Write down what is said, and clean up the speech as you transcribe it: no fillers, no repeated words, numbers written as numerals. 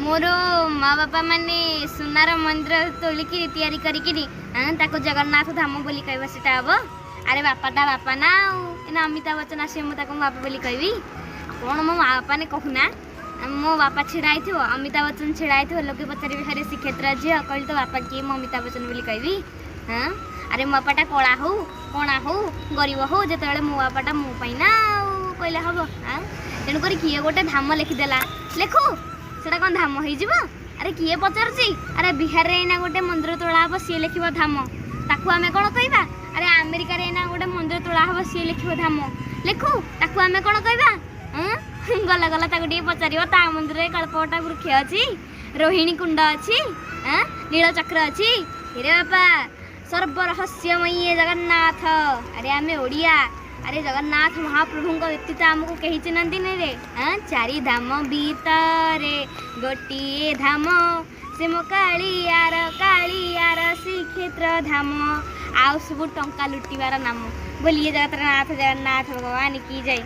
मोर माँ बापा माने सुनार मंदिर तोलिकी तैयारी करिकी ताको जगन्नाथ धाम बोली कहबा सेटा हबो। अरे बापाटा बापा ना एना अमिताभ बच्चन आसे मु ताको बापा बोली कहबी कोन मो माँ बापा ने कहूना मो बापा छिड़ाई थो अमिताभ बच्चन छिड़ाई थो लोके पचारि हरे श्रीक्षेत्र झियो कहली तो बापा किए मो अमिताभ बच्चन बोली कहबी। हाँ अरे मो बापाटा कला हो कणा हो गरीब हो जेतेबेले मो बापाटा मो पाई ना कहले हबो। हाँ तेणु करी किए गोटे धाम लिखिदेला लेखु सेटा कौन धाम हो अरे किए पचारुची अरे बिहार रे एना गोटे मंदिर तोला हम सी लिख धाम ताकू आम कौन कहवा। अरे अमेरिका रे एना गोटे मंदिर तोला हम सी लिख धाम लिखु ताकू आम कौन कहवा। गला गला ताको टे पचार ता मंदिर में कल्पवटा वृक्ष अच्छी रोहिणी कुंड अच्छी नीलचक्र अच्छी हेरे बापा सर्वरहस्यमयी जगन्नाथ। अरे आम ओडिया अरे जगन्नाथ महाप्रभु व्यतीत आमको कही चिन्हती नहीं रे। चारि धाम भीतरे गोटे धाम से मो कालियार श्रीक्षेत्र धाम आउ सब टंका लुटिबार नाम बोलिए जगतनाथ जगन्नाथ भगवान की जय।